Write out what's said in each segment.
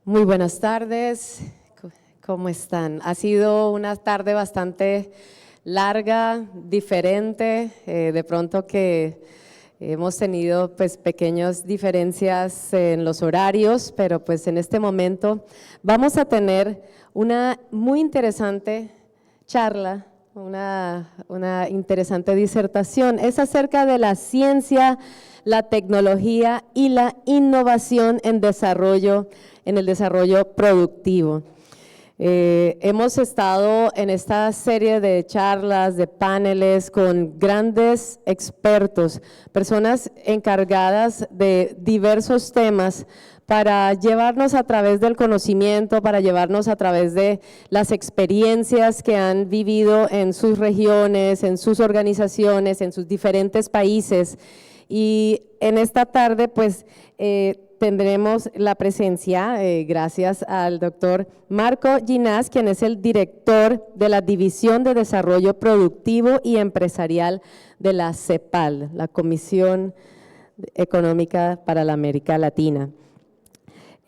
Muy buenas tardes, ¿cómo están? Ha sido una tarde bastante larga, diferente, de pronto que hemos tenido pues pequeñas diferencias en los horarios, pero pues en este momento vamos a tener una muy interesante charla, una interesante disertación. Es acerca de la ciencia, la tecnología y la innovación en el desarrollo productivo. Hemos estado en esta serie de charlas, de paneles con grandes expertos, personas encargadas de diversos temas para llevarnos a través del conocimiento, para llevarnos a través de las experiencias que han vivido en sus regiones, en sus organizaciones, en sus diferentes países. Y en esta tarde, pues, tendremos la presencia, gracias al doctor Marco Ginás, quien es el director de la División de Desarrollo Productivo y Empresarial de la CEPAL, la Comisión Económica para la América Latina.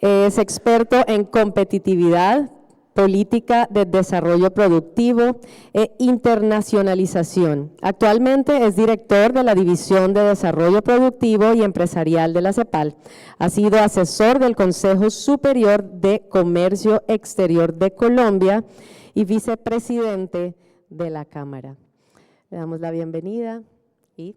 Es experto en competitividad, política de desarrollo productivo e internacionalización. Actualmente es director de la División de Desarrollo Productivo y Empresarial de la CEPAL. Ha sido asesor del Consejo Superior de Comercio Exterior de Colombia y vicepresidente de la Cámara. Le damos la bienvenida y…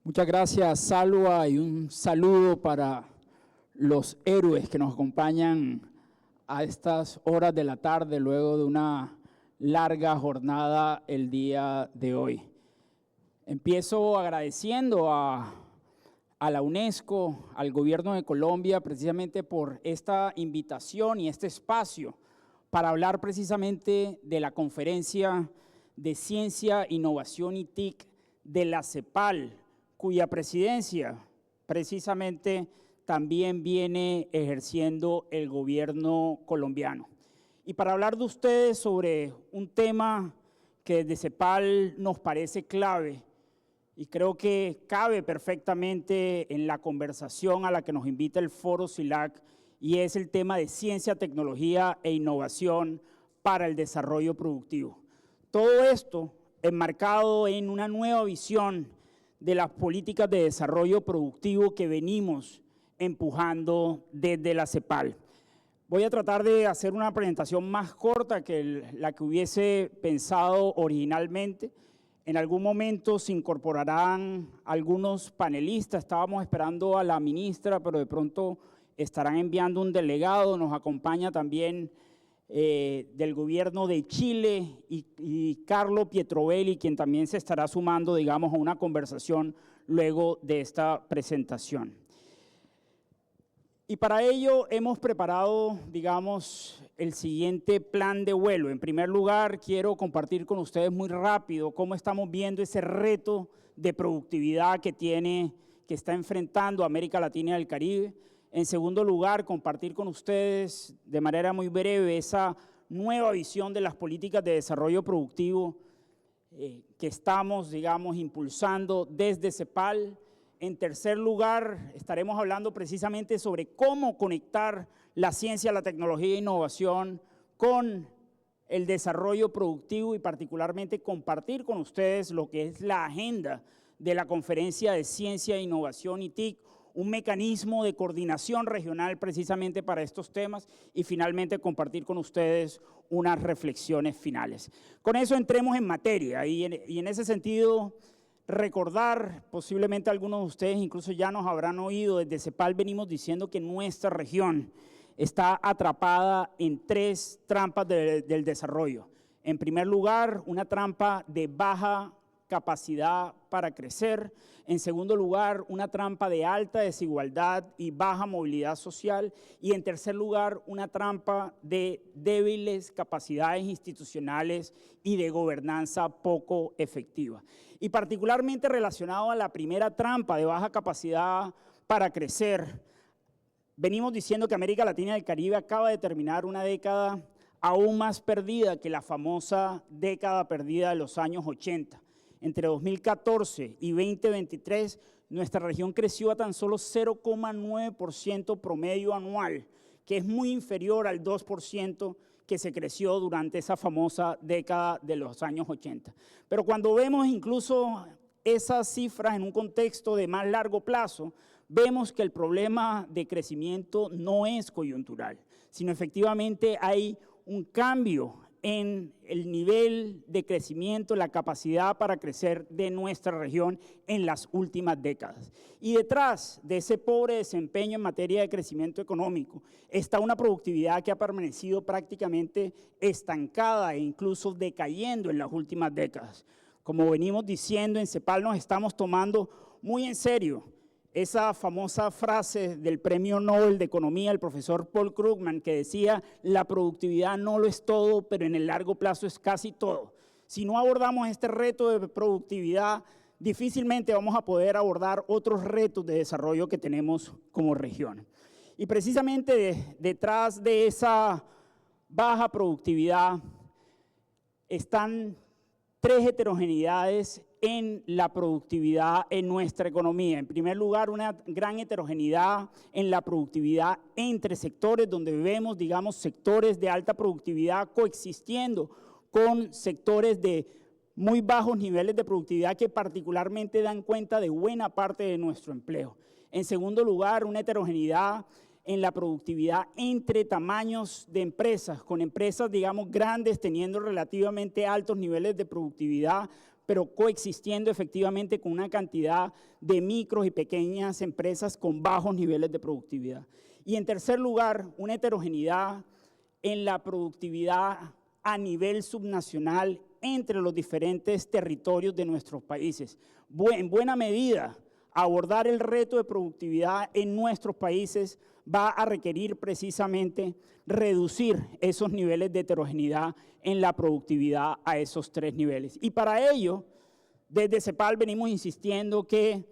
Muchas gracias, Salwa, y un saludo para los héroes que nos acompañan a estas horas de la tarde luego de una larga jornada el día de hoy. Empiezo agradeciendo a la UNESCO, al Gobierno de Colombia, precisamente por esta invitación y este espacio para hablar precisamente de la Conferencia de Ciencia, Innovación y TIC de la CEPAL, cuya presidencia precisamente también viene ejerciendo el gobierno colombiano. Y para hablar de ustedes sobre un tema que desde CEPAL nos parece clave y creo que cabe perfectamente en la conversación a la que nos invita el Foro CILAC, y es el tema de ciencia, tecnología e innovación para el desarrollo productivo. Todo esto enmarcado en una nueva visión de las políticas de desarrollo productivo que venimos empujando desde la CEPAL. Voy a tratar de hacer una presentación más corta que la que hubiese pensado originalmente. En algún momento se incorporarán algunos panelistas, estábamos esperando a la ministra, pero de pronto estarán enviando un delegado, nos acompaña también del gobierno de Chile y Carlo Pietroveli, quien también se estará sumando, digamos, a una conversación luego de esta presentación. Y para ello hemos preparado, digamos, el siguiente plan de vuelo. En primer lugar, quiero compartir con ustedes muy rápido cómo estamos viendo ese reto de productividad que está enfrentando América Latina y el Caribe. En segundo lugar, compartir con ustedes de manera muy breve esa nueva visión de las políticas de desarrollo productivo que estamos, digamos, impulsando desde CEPAL. En tercer lugar, estaremos hablando precisamente sobre cómo conectar la ciencia, la tecnología e innovación con el desarrollo productivo y particularmente compartir con ustedes lo que es la agenda de la Conferencia de Ciencia, Innovación y TIC, un mecanismo de coordinación regional precisamente para estos temas, y finalmente compartir con ustedes unas reflexiones finales. Con eso entremos en materia y en ese sentido recordar, posiblemente algunos de ustedes incluso ya nos habrán oído, desde CEPAL venimos diciendo que nuestra región está atrapada en tres trampas del desarrollo. En primer lugar, una trampa de baja capacidad para crecer. En segundo lugar, una trampa de alta desigualdad y baja movilidad social. Y en tercer lugar, una trampa de débiles capacidades institucionales y de gobernanza poco efectiva. Y particularmente relacionado a la primera trampa de baja capacidad para crecer, venimos diciendo que América Latina y el Caribe acaba de terminar una década aún más perdida que la famosa década perdida de los años 80. Entre 2014 y 2023, nuestra región creció a tan solo 0,9% promedio anual, que es muy inferior al 2% que se creció durante esa famosa década de los años 80. Pero cuando vemos incluso esas cifras en un contexto de más largo plazo, vemos que el problema de crecimiento no es coyuntural, sino efectivamente hay un cambio en el nivel de crecimiento, la capacidad para crecer de nuestra región en las últimas décadas. Y detrás de ese pobre desempeño en materia de crecimiento económico está una productividad que ha permanecido prácticamente estancada e incluso decayendo en las últimas décadas. Como venimos diciendo, en CEPAL nos estamos tomando muy en serio esa famosa frase del Premio Nobel de Economía, el profesor Paul Krugman, que decía: la productividad no lo es todo, pero en el largo plazo es casi todo. Si no abordamos este reto de productividad, difícilmente vamos a poder abordar otros retos de desarrollo que tenemos como región. Y precisamente detrás de esa baja productividad están tres heterogeneidades en la productividad en nuestra economía. En primer lugar, una gran heterogeneidad en la productividad entre sectores, donde vemos, digamos, sectores de alta productividad coexistiendo con sectores de muy bajos niveles de productividad que particularmente dan cuenta de buena parte de nuestro empleo. En segundo lugar, una heterogeneidad en la productividad entre tamaños de empresas, con empresas, digamos, grandes teniendo relativamente altos niveles de productividad, pero coexistiendo efectivamente con una cantidad de micros y pequeñas empresas con bajos niveles de productividad. Y en tercer lugar, una heterogeneidad en la productividad a nivel subnacional entre los diferentes territorios de nuestros países. En buena medida, abordar el reto de productividad en nuestros países va a requerir precisamente reducir esos niveles de heterogeneidad en la productividad a esos tres niveles. Y para ello, desde CEPAL venimos insistiendo que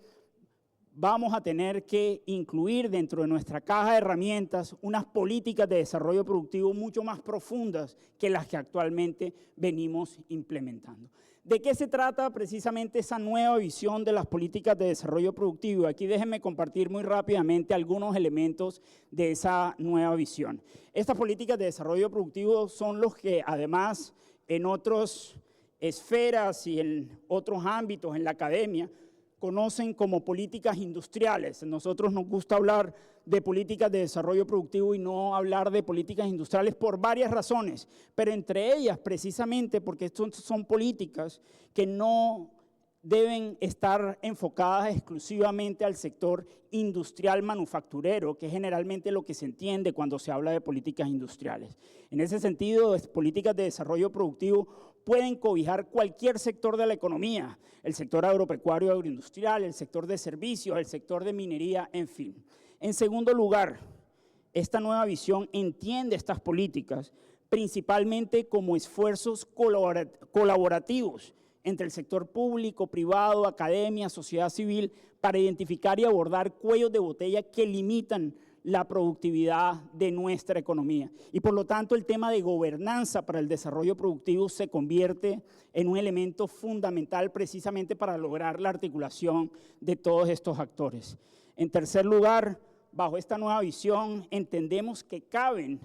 vamos a tener que incluir dentro de nuestra caja de herramientas unas políticas de desarrollo productivo mucho más profundas que las que actualmente venimos implementando. ¿De qué se trata precisamente esa nueva visión de las políticas de desarrollo productivo? Aquí déjenme compartir muy rápidamente algunos elementos de esa nueva visión. Estas políticas de desarrollo productivo son los que además en otras esferas y en otros ámbitos en la academia conocen como políticas industriales. Nosotros nos gusta hablar de políticas de desarrollo productivo y no hablar de políticas industriales por varias razones, pero entre ellas precisamente porque estas son políticas que no deben estar enfocadas exclusivamente al sector industrial manufacturero, que es generalmente lo que se entiende cuando se habla de políticas industriales. En ese sentido, las políticas de desarrollo productivo pueden cobijar cualquier sector de la economía, el sector agropecuario agroindustrial, el sector de servicios, el sector de minería, en fin. En segundo lugar, esta nueva visión entiende estas políticas principalmente como esfuerzos colaborativos entre el sector público, privado, academia, sociedad civil, para identificar y abordar cuellos de botella que limitan la productividad de nuestra economía. Y por lo tanto, el tema de gobernanza para el desarrollo productivo se convierte en un elemento fundamental precisamente para lograr la articulación de todos estos actores. En tercer lugar, bajo esta nueva visión, entendemos que caben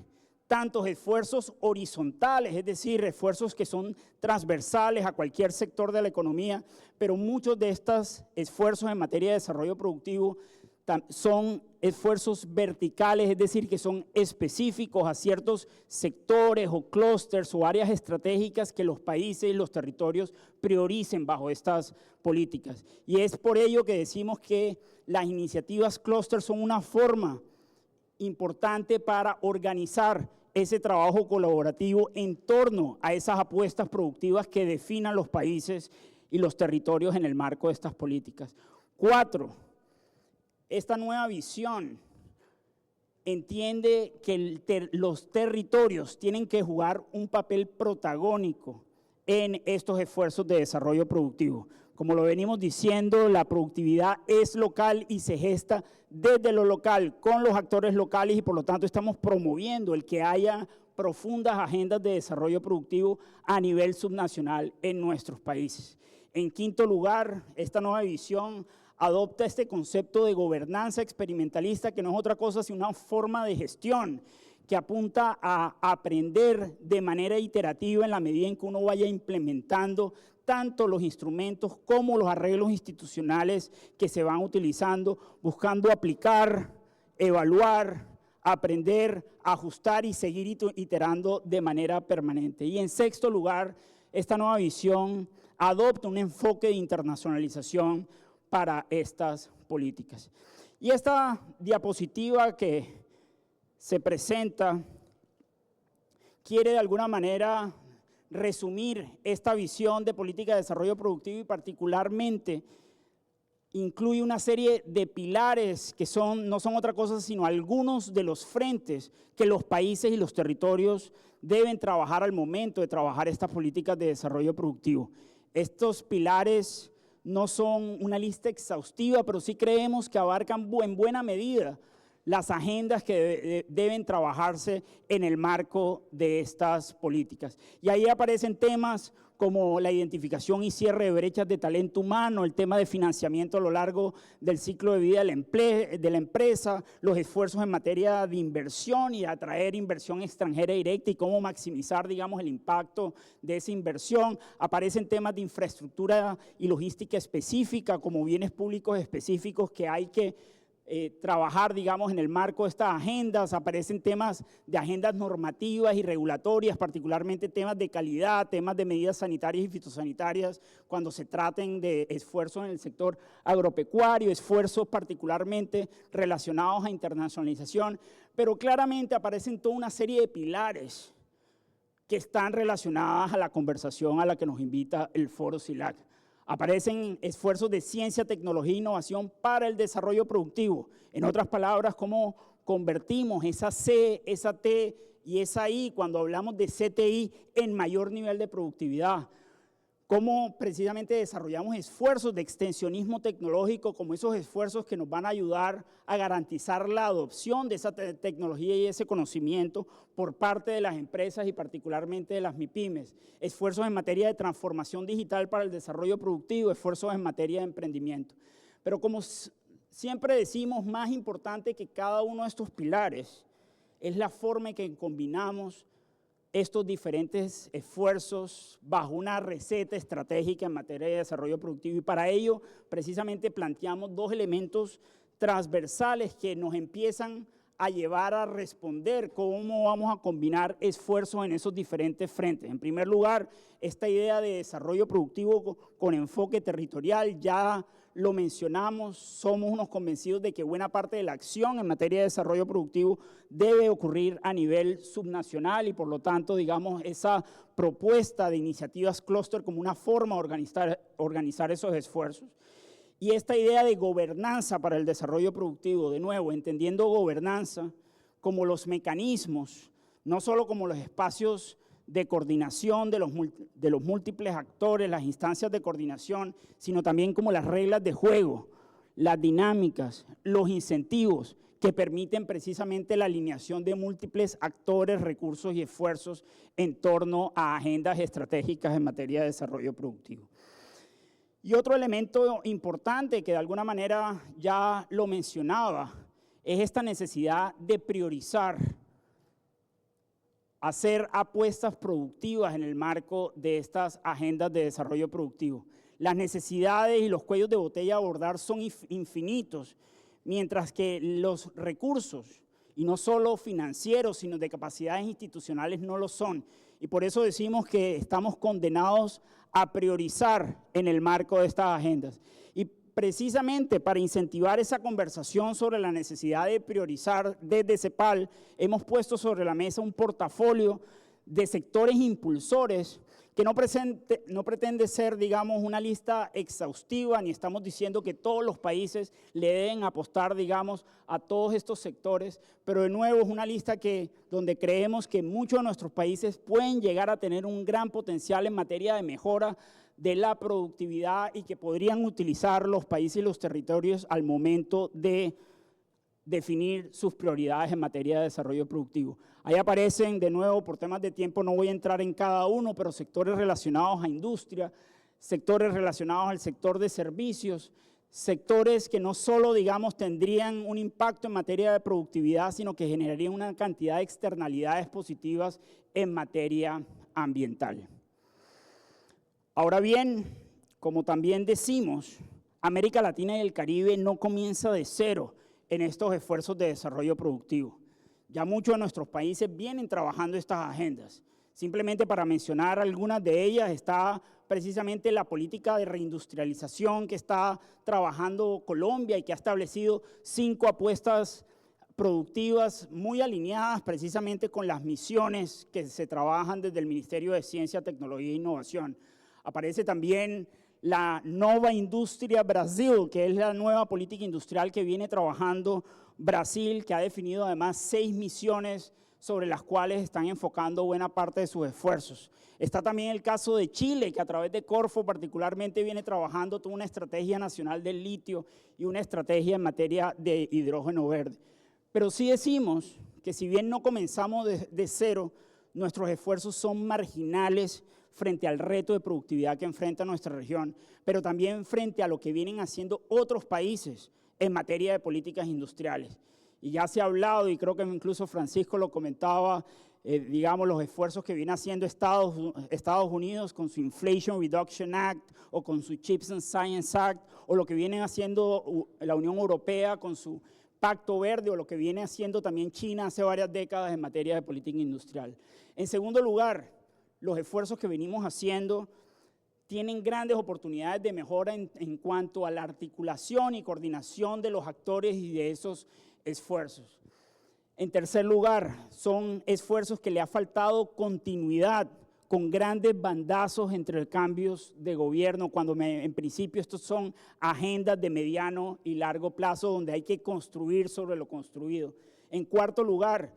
tantos esfuerzos horizontales, es decir, esfuerzos que son transversales a cualquier sector de la economía, pero muchos de estos esfuerzos en materia de desarrollo productivo son esfuerzos verticales, es decir, que son específicos a ciertos sectores o clústeres o áreas estratégicas que los países y los territorios prioricen bajo estas políticas. Y es por ello que decimos que las iniciativas clúster son una forma importante para organizar ese trabajo colaborativo en torno a esas apuestas productivas que definan los países y los territorios en el marco de estas políticas. 4, esta nueva visión entiende que los territorios tienen que jugar un papel protagónico en estos esfuerzos de desarrollo productivo. Como lo venimos diciendo, la productividad es local y se gesta desde lo local, con los actores locales, y por lo tanto estamos promoviendo el que haya profundas agendas de desarrollo productivo a nivel subnacional en nuestros países. En quinto lugar, esta nueva visión adopta este concepto de gobernanza experimentalista, que no es otra cosa sino una forma de gestión que apunta a aprender de manera iterativa en la medida en que uno vaya implementando tanto los instrumentos como los arreglos institucionales que se van utilizando, buscando aplicar, evaluar, aprender, ajustar y seguir iterando de manera permanente. Y en sexto lugar, esta nueva visión adopta un enfoque de internacionalización para estas políticas. Y esta diapositiva que se presenta quiere de alguna manera resumir esta visión de política de desarrollo productivo y particularmente incluye una serie de pilares que no son otra cosa sino algunos de los frentes que los países y los territorios deben trabajar al momento de trabajar estas políticas de desarrollo productivo. Estos pilares no son una lista exhaustiva, pero sí creemos que abarcan en buena medida las agendas que deben trabajarse en el marco de estas políticas. Y ahí aparecen temas como la identificación y cierre de brechas de talento humano, el tema de financiamiento a lo largo del ciclo de vida de la empresa, los esfuerzos en materia de inversión y atraer inversión extranjera directa y cómo maximizar, digamos, el impacto de esa inversión. Aparecen temas de infraestructura y logística específica, como bienes públicos específicos que hay que trabajar, digamos, en el marco de estas agendas. Aparecen temas de agendas normativas y regulatorias, particularmente temas de calidad, temas de medidas sanitarias y fitosanitarias cuando se traten de esfuerzos en el sector agropecuario, esfuerzos particularmente relacionados a internacionalización, pero claramente aparecen toda una serie de pilares que están relacionadas a la conversación a la que nos invita el Foro CILAC. Aparecen esfuerzos de ciencia, tecnología e innovación para el desarrollo productivo. En otras palabras, cómo convertimos esa C, esa T y esa I cuando hablamos de CTI en mayor nivel de productividad. Cómo precisamente desarrollamos esfuerzos de extensionismo tecnológico como esos esfuerzos que nos van a ayudar a garantizar la adopción de esa tecnología y ese conocimiento por parte de las empresas y particularmente de las MIPYMES. Esfuerzos en materia de transformación digital para el desarrollo productivo, esfuerzos en materia de emprendimiento. Pero como siempre decimos, más importante que cada uno de estos pilares es la forma en que combinamos estos diferentes esfuerzos bajo una receta estratégica en materia de desarrollo productivo. Y para ello, precisamente, planteamos dos elementos transversales que nos empiezan a llevar a responder cómo vamos a combinar esfuerzos en esos diferentes frentes. En primer lugar, esta idea de desarrollo productivo con enfoque territorial, ya lo mencionamos, somos unos convencidos de que buena parte de la acción en materia de desarrollo productivo debe ocurrir a nivel subnacional y por lo tanto, digamos, esa propuesta de iniciativas clúster como una forma de organizar esos esfuerzos. Y esta idea de gobernanza para el desarrollo productivo, de nuevo, entendiendo gobernanza como los mecanismos, no solo como los espacios de coordinación de los múltiples actores, las instancias de coordinación, sino también como las reglas de juego, las dinámicas, los incentivos que permiten precisamente la alineación de múltiples actores, recursos y esfuerzos en torno a agendas estratégicas en materia de desarrollo productivo. Y otro elemento importante que de alguna manera ya lo mencionaba es esta necesidad de priorizar, hacer apuestas productivas en el marco de estas agendas de desarrollo productivo. Las necesidades y los cuellos de botella a abordar son infinitos, mientras que los recursos, y no solo financieros, sino de capacidades institucionales, no lo son. Y por eso decimos que estamos condenados a priorizar en el marco de estas agendas. Y precisamente para incentivar esa conversación sobre la necesidad de priorizar desde CEPAL, hemos puesto sobre la mesa un portafolio de sectores impulsores que no pretende ser, digamos, una lista exhaustiva, ni estamos diciendo que todos los países le deben apostar, digamos, a todos estos sectores, pero de nuevo es una lista donde creemos que muchos de nuestros países pueden llegar a tener un gran potencial en materia de mejora de la productividad y que podrían utilizar los países y los territorios al momento de definir sus prioridades en materia de desarrollo productivo. Ahí aparecen, de nuevo, por temas de tiempo no voy a entrar en cada uno, pero sectores relacionados a industria, sectores relacionados al sector de servicios, sectores que no solo, digamos, tendrían un impacto en materia de productividad, sino que generarían una cantidad de externalidades positivas en materia ambiental. Ahora bien, como también decimos, América Latina y el Caribe no comienza de cero en estos esfuerzos de desarrollo productivo. Ya muchos de nuestros países vienen trabajando estas agendas. Simplemente para mencionar algunas de ellas está precisamente la política de reindustrialización que está trabajando Colombia y que ha establecido 5 apuestas productivas muy alineadas precisamente con las misiones que se trabajan desde el Ministerio de Ciencia, Tecnología e Innovación. Aparece también la Nova Industria Brasil, que es la nueva política industrial que viene trabajando Brasil, que ha definido además 6 misiones sobre las cuales están enfocando buena parte de sus esfuerzos. Está también el caso de Chile, que a través de Corfo particularmente viene trabajando toda una estrategia nacional del litio y una estrategia en materia de hidrógeno verde. Pero sí decimos que si bien no comenzamos de cero, nuestros esfuerzos son marginales frente al reto de productividad que enfrenta nuestra región, pero también frente a lo que vienen haciendo otros países en materia de políticas industriales. Y ya se ha hablado, y creo que incluso Francisco lo comentaba, digamos, los esfuerzos que viene haciendo Estados Unidos con su Inflation Reduction Act o con su Chips and Science Act, o lo que viene haciendo la Unión Europea con su Pacto Verde, o lo que viene haciendo también China hace varias décadas en materia de política industrial. En segundo lugar, los esfuerzos que venimos haciendo tienen grandes oportunidades de mejora en cuanto a la articulación y coordinación de los actores y de esos esfuerzros. En tercer lugar, son esfuerzos que le ha faltado continuidad con grandes bandazos entre cambios de gobierno, cuando en principio estos son agendas de mediano y largo plazo donde hay que construir sobre lo construido. En cuarto lugar,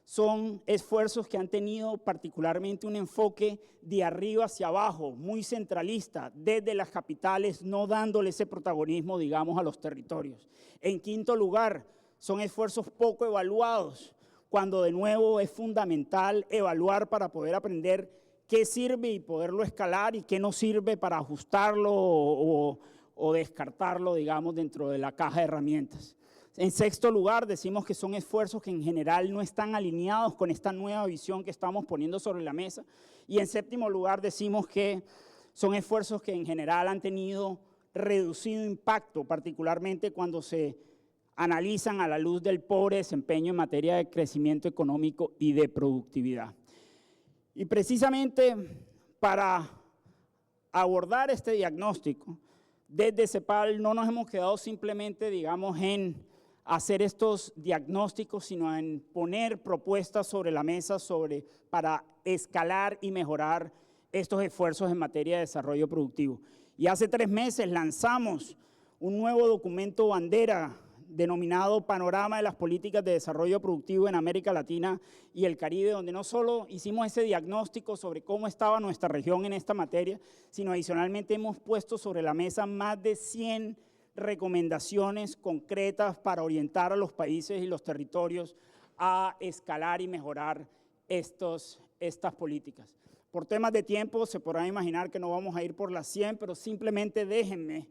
son esfuerzos que han tenido particularmente un enfoque de arriba hacia abajo, muy centralista, desde las capitales, no dándole ese protagonismo, digamos, a los territorios. En quinto lugar, son esfuerzos poco evaluados, cuando de nuevo es fundamental evaluar para poder aprender qué sirve y poderlo escalar y qué no sirve para ajustarlo o descartarlo, digamos, dentro de la caja de herramientas. En sexto lugar, decimos que son esfuerzos que en general no están alineados con esta nueva visión que estamos poniendo sobre la mesa. Y en séptimo lugar, decimos que son esfuerzos que en general han tenido reducido impacto, particularmente cuando se analizan a la luz del pobre desempeño en materia de crecimiento económico y de productividad. Y precisamente para abordar este diagnóstico, desde CEPAL no nos hemos quedado simplemente, digamos, en hacer estos diagnósticos, sino en poner propuestas sobre la mesa para escalar y mejorar estos esfuerzos en materia de desarrollo productivo. Y hace 3 meses lanzamos un nuevo documento bandera denominado Panorama de las Políticas de Desarrollo Productivo en América Latina y el Caribe, donde no solo hicimos ese diagnóstico sobre cómo estaba nuestra región en esta materia, sino adicionalmente hemos puesto sobre la mesa más de 100 recomendaciones concretas para orientar a los países y los territorios a escalar y mejorar estas políticas. Por temas de tiempo se podrán imaginar que no vamos a ir por las 100, pero simplemente déjenme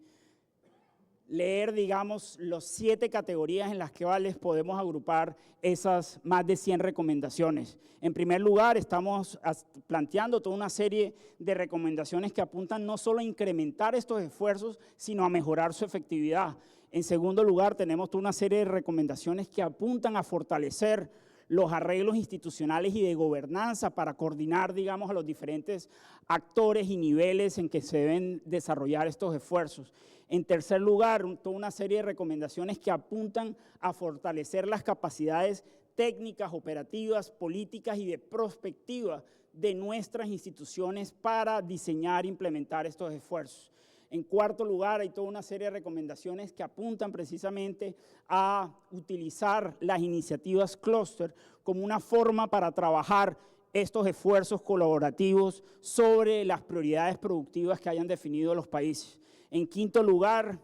leer, digamos, las 7 categorías en las que podemos agrupar esas más de 100 recomendaciones. En primer lugar, estamos planteando toda una serie de recomendaciones que apuntan no solo a incrementar estos esfuerzos, sino a mejorar su efectividad. En segundo lugar, tenemos toda una serie de recomendaciones que apuntan a fortalecer los arreglos institucionales y de gobernanza para coordinar, digamos, a los diferentes actores y niveles en que se deben desarrollar estos esfuerzos. En tercer lugar, toda una serie de recomendaciones que apuntan a fortalecer las capacidades técnicas, operativas, políticas y de prospectiva de nuestras instituciones para diseñar e implementar estos esfuerzos. En cuarto lugar, hay toda una serie de recomendaciones que apuntan precisamente a utilizar las iniciativas clúster como una forma para trabajar estos esfuerzos colaborativos sobre las prioridades productivas que hayan definido los países. En quinto lugar,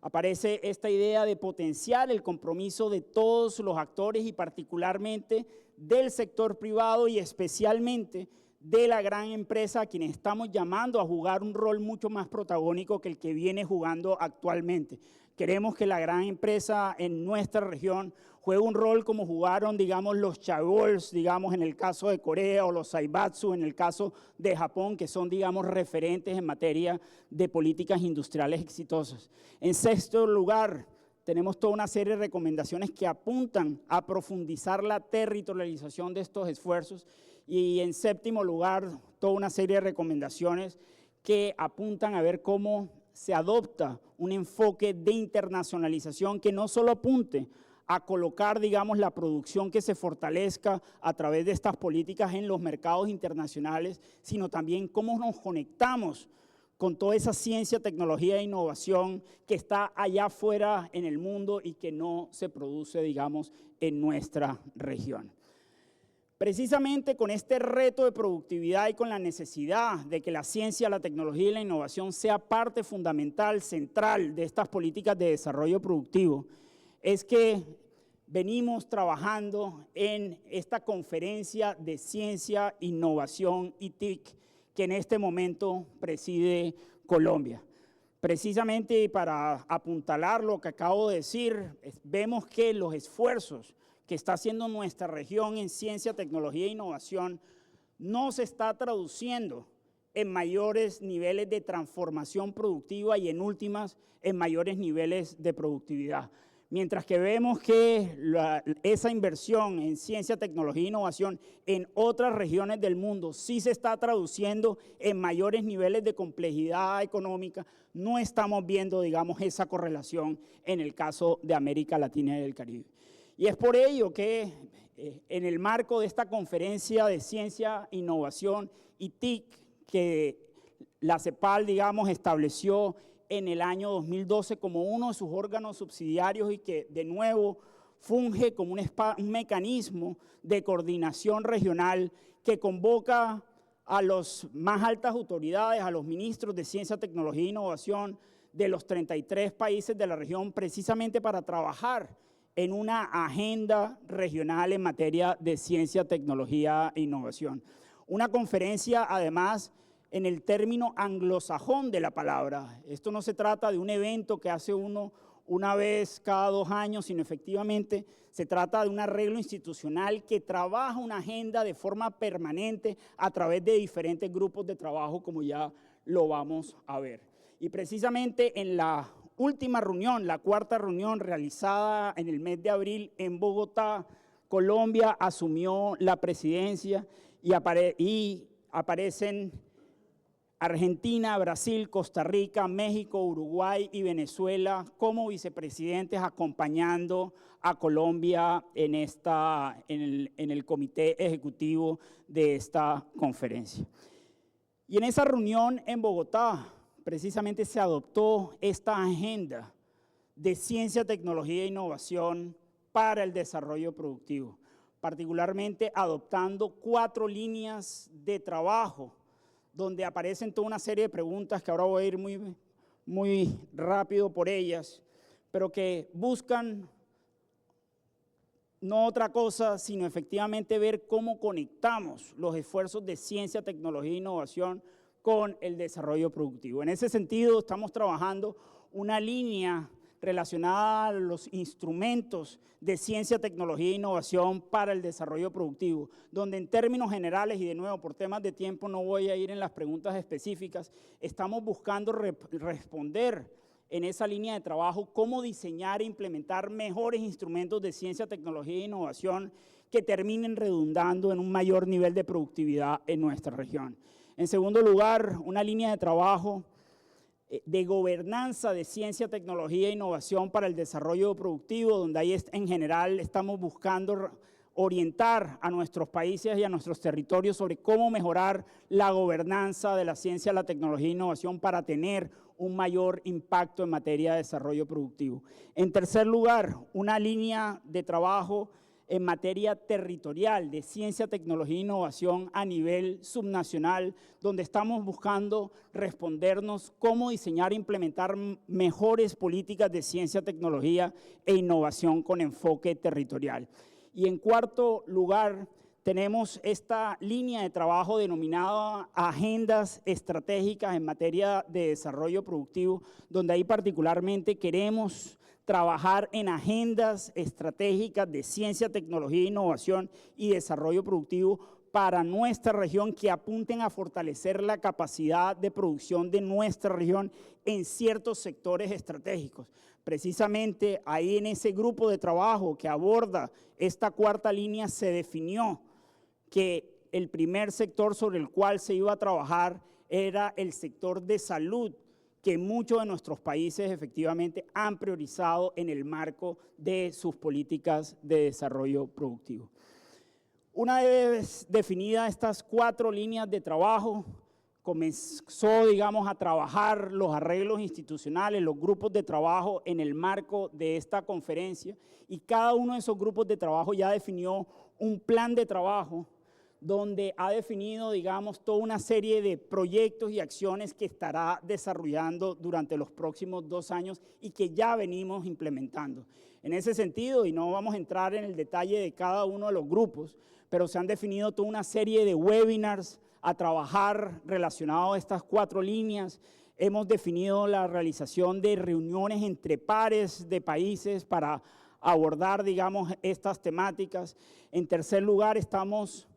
aparece esta idea de potenciar el compromiso de todos los actores y particularmente del sector privado y especialmente de la gran empresa, a quienes estamos llamando a jugar un rol mucho más protagónico que el que viene jugando actualmente. Queremos que la gran empresa en nuestra región juegue un rol como jugaron, digamos, los chaebols, digamos, en el caso de Corea, o los zaibatsu en el caso de Japón, que son, digamos, referentes en materia de políticas industriales exitosas. En sexto lugar, tenemos toda una serie de recomendaciones que apuntan a profundizar la territorialización de estos esfuerzos. Y en séptimo lugar, toda una serie de recomendaciones que apuntan a ver cómo se adopta un enfoque de internacionalización que no solo apunte a colocar, digamos, la producción que se fortalezca a través de estas políticas en los mercados internacionales, sino también cómo nos conectamos con toda esa ciencia, tecnología e innovación que está allá afuera en el mundo y que no se produce, digamos, en nuestra región. Precisamente con este reto de productividad y con la necesidad de que la ciencia, la tecnología y la innovación sea parte fundamental, central de estas políticas de desarrollo productivo, es que venimos trabajando en esta conferencia de ciencia, innovación y TIC que en este momento preside Colombia. Precisamente para apuntalar lo que acabo de decir, vemos que los esfuerzos que está haciendo nuestra región en ciencia, tecnología e innovación no se está traduciendo en mayores niveles de transformación productiva y en últimas en mayores niveles de productividad. Mientras que vemos que esa inversión en ciencia, tecnología e innovación en otras regiones del mundo sí se está traduciendo en mayores niveles de complejidad económica, no estamos viendo, digamos, esa correlación en el caso de América Latina y del Caribe. Y es por ello que en el marco de esta conferencia de ciencia, innovación y TIC que la CEPAL, digamos, estableció en el año 2012 como uno de sus órganos subsidiarios y que de nuevo funge como un mecanismo de coordinación regional que convoca a las más altas autoridades, a los ministros de Ciencia, Tecnología e Innovación de los 33 países de la región precisamente para trabajar en una agenda regional en materia de ciencia, tecnología e innovación. Una conferencia, además, en el término anglosajón de la palabra. Esto no se trata de un evento que hace uno una vez cada 2 años, sino efectivamente se trata de un arreglo institucional que trabaja una agenda de forma permanente a través de diferentes grupos de trabajo, como ya lo vamos a ver. Y precisamente en la última reunión, la 4ª reunión realizada en el mes de abril en Bogotá, Colombia asumió la presidencia y aparecen Argentina, Brasil, Costa Rica, México, Uruguay y Venezuela como vicepresidentes acompañando a Colombia en el comité ejecutivo de esta conferencia. Y en esa reunión en Bogotá, precisamente se adoptó esta agenda de ciencia, tecnología e innovación para el desarrollo productivo, particularmente adoptando 4 líneas de trabajo, donde aparecen toda una serie de preguntas que ahora voy a ir muy rápido por ellas, pero que buscan no otra cosa, sino efectivamente ver cómo conectamos los esfuerzos de ciencia, tecnología e innovación con el desarrollo productivo. En ese sentido, estamos trabajando una línea relacionada a los instrumentos de ciencia, tecnología e innovación para el desarrollo productivo, donde en términos generales, y de nuevo por temas de tiempo no voy a ir en las preguntas específicas, estamos buscando responder en esa línea de trabajo cómo diseñar e implementar mejores instrumentos de ciencia, tecnología e innovación que terminen redundando en un mayor nivel de productividad en nuestra región. En segundo lugar, una línea de trabajo de gobernanza de ciencia, tecnología e innovación para el desarrollo productivo, donde ahí en general estamos buscando orientar a nuestros países y a nuestros territorios sobre cómo mejorar la gobernanza de la ciencia, la tecnología e innovación para tener un mayor impacto en materia de desarrollo productivo. En tercer lugar, una línea de trabajo en materia territorial de ciencia, tecnología e innovación a nivel subnacional, donde estamos buscando respondernos cómo diseñar e implementar mejores políticas de ciencia, tecnología e innovación con enfoque territorial. Y en cuarto lugar, tenemos esta línea de trabajo denominada Agendas Estratégicas en materia de desarrollo productivo, donde ahí particularmente queremos trabajar en agendas estratégicas de ciencia, tecnología, innovación y desarrollo productivo para nuestra región que apunten a fortalecer la capacidad de producción de nuestra región en ciertos sectores estratégicos. Precisamente ahí en ese grupo de trabajo que aborda esta cuarta línea se definió que el primer sector sobre el cual se iba a trabajar era el sector de salud, que muchos de nuestros países efectivamente han priorizado en el marco de sus políticas de desarrollo productivo. Una vez definidas estas 4 líneas de trabajo, comenzó, digamos, a trabajar los arreglos institucionales, los grupos de trabajo en el marco de esta conferencia, y cada uno de esos grupos de trabajo ya definió un plan de trabajo donde ha definido, digamos, toda una serie de proyectos y acciones que estará desarrollando durante los próximos 2 años y que ya venimos implementando. En ese sentido, y no vamos a entrar en el detalle de cada uno de los grupos, pero se han definido toda una serie de webinars a trabajar relacionados a estas 4 líneas. Hemos definido la realización de reuniones entre pares de países para abordar, digamos, estas temáticas. En tercer lugar, estamos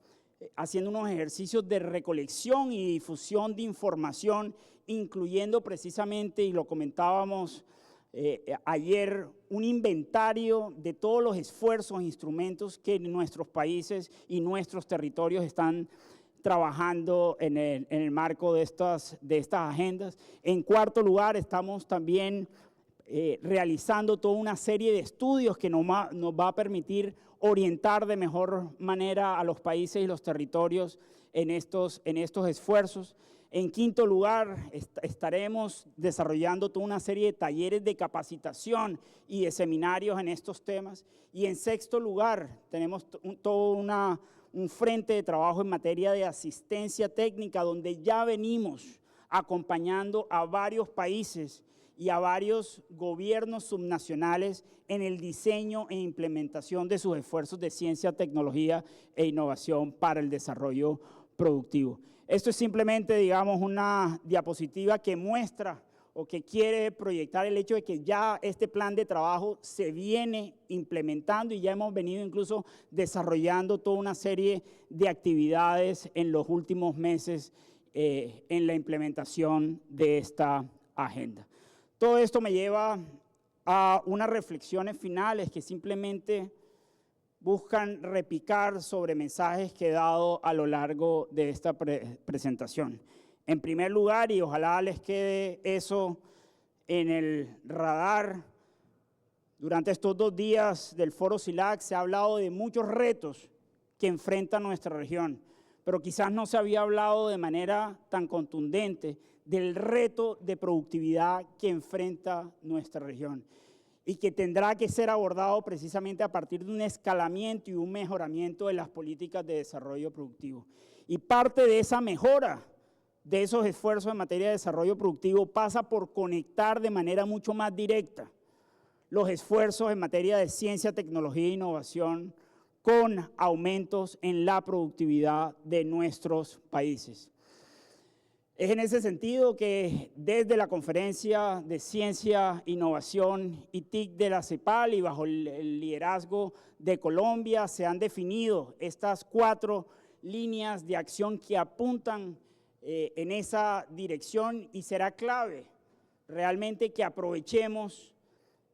haciendo unos ejercicios de recolección y difusión de información, incluyendo precisamente, y lo comentábamos ayer, un inventario de todos los esfuerzos e instrumentos que nuestros países y nuestros territorios están trabajando en el marco de estas agendas. En cuarto lugar, estamos también realizando toda una serie de estudios que nos va a permitir orientar de mejor manera a los países y los territorios en estos esfuerzos. En quinto lugar, estaremos desarrollando toda una serie de talleres de capacitación y de seminarios en estos temas. Y en sexto lugar, tenemos todo un frente de trabajo en materia de asistencia técnica, donde ya venimos acompañando a varios países y a varios gobiernos subnacionales en el diseño e implementación de sus esfuerzos de ciencia, tecnología e innovación para el desarrollo productivo. Esto es simplemente, digamos, una diapositiva que muestra o que quiere proyectar el hecho de que ya este plan de trabajo se viene implementando y ya hemos venido incluso desarrollando toda una serie de actividades en los últimos meses en la implementación de esta agenda. Todo esto me lleva a unas reflexiones finales que simplemente buscan repicar sobre mensajes que he dado a lo largo de esta presentación. En primer lugar, y ojalá les quede eso en el radar, durante estos 2 días del Foro CILAC se ha hablado de muchos retos que enfrenta nuestra región, pero quizás no se había hablado de manera tan contundente del reto de productividad que enfrenta nuestra región y que tendrá que ser abordado precisamente a partir de un escalamiento y un mejoramiento de las políticas de desarrollo productivo. Y parte de esa mejora de esos esfuerzos en materia de desarrollo productivo pasa por conectar de manera mucho más directa los esfuerzos en materia de ciencia, tecnología e innovación con aumentos en la productividad de nuestros países. Es en ese sentido que desde la Conferencia de Ciencia, Innovación y TIC de la CEPAL y bajo el liderazgo de Colombia se han definido estas 4 líneas de acción que apuntan en esa dirección y será clave realmente que aprovechemos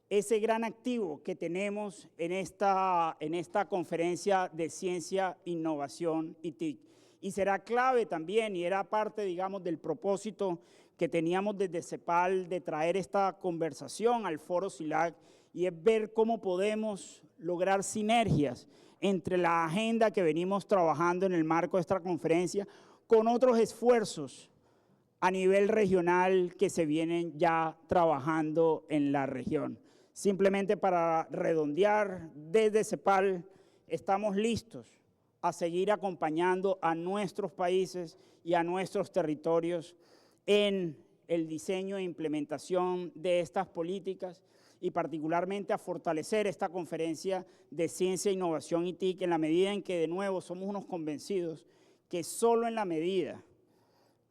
ese gran activo que tenemos en esta Conferencia de Ciencia, Innovación y TIC. Y será clave también, y era parte, digamos, del propósito que teníamos desde CEPAL de traer esta conversación al Foro CILAC, y es ver cómo podemos lograr sinergias entre la agenda que venimos trabajando en el marco de esta conferencia con otros esfuerzos a nivel regional que se vienen ya trabajando en la región. Simplemente para redondear, desde CEPAL estamos listos a seguir acompañando a nuestros países y a nuestros territorios en el diseño e implementación de estas políticas y particularmente a fortalecer esta conferencia de ciencia, innovación y TIC en la medida en que, de nuevo, somos unos convencidos que solo en la medida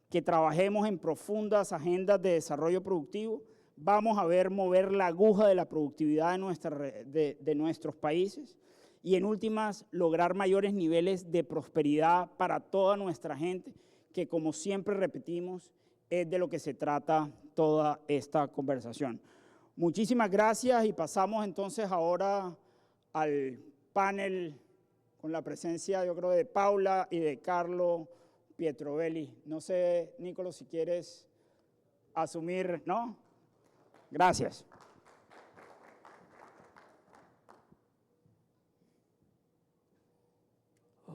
que trabajemos en profundas agendas de desarrollo productivo, vamos a ver mover la aguja de la productividad de nuestros países y, en últimas, lograr mayores niveles de prosperidad para toda nuestra gente, que, como siempre repetimos, es de lo que se trata toda esta conversación. Muchísimas gracias y pasamos entonces ahora al panel con la presencia, yo creo, de Paula y de Carlo Pietroveli. No sé, Nicolò, si quieres asumir, ¿no? Gracias.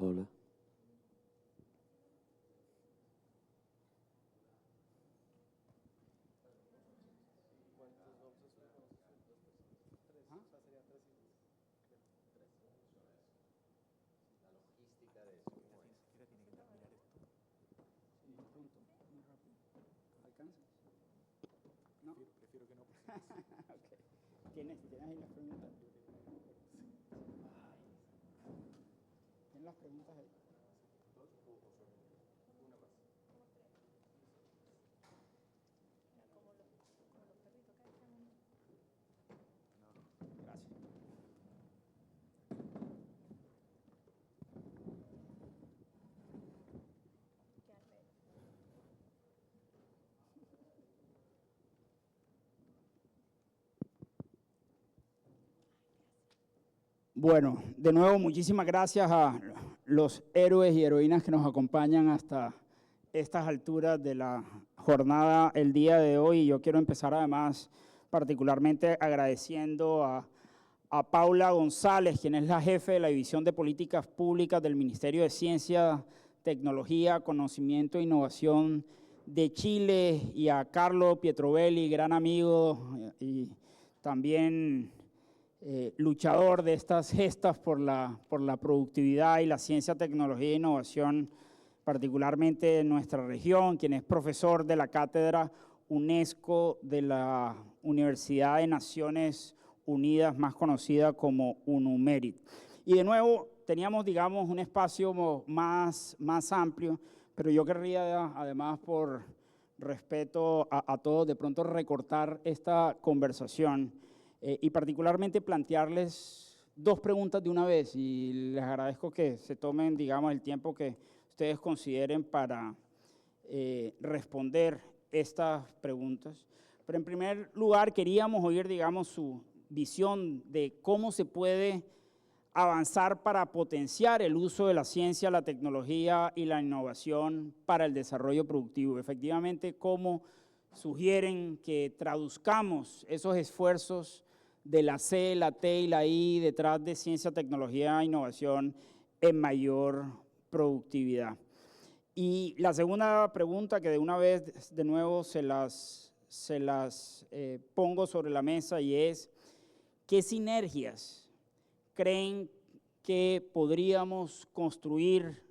Hola. ¿Tienes ahí las preguntas? ¿Tienes las preguntas ahí? Gracias. Bueno, de nuevo, muchísimas gracias a los héroes y heroínas que nos acompañan hasta estas alturas de la jornada el día de hoy. Yo quiero empezar además particularmente agradeciendo a Paula González, quien es la jefe de la División de Políticas Públicas del Ministerio de Ciencia, Tecnología, Conocimiento e Innovación de Chile, y a Carlo Pietroveli, gran amigo y también luchador de estas gestas por la productividad y la ciencia, tecnología e innovación, particularmente en nuestra región, quien es profesor de la Cátedra UNESCO de la Universidad de Naciones Unidas, más conocida como UNUMERIT. Y de nuevo, teníamos, digamos, un espacio más amplio, pero yo querría, además, por respeto a todos, de pronto recortar esta conversación y particularmente plantearles dos preguntas de una vez, y les agradezco que se tomen, digamos, el tiempo que ustedes consideren para responder estas preguntas. Pero en primer lugar, queríamos oír, digamos, su visión de cómo se puede avanzar para potenciar el uso de la ciencia, la tecnología y la innovación para el desarrollo productivo. Efectivamente, cómo sugieren que traduzcamos esos esfuerzos de la C, la T y la I detrás de ciencia, tecnología e innovación en mayor productividad. Y la segunda pregunta, que de una vez de nuevo se las pongo sobre la mesa, y es: ¿qué sinergias creen que podríamos construir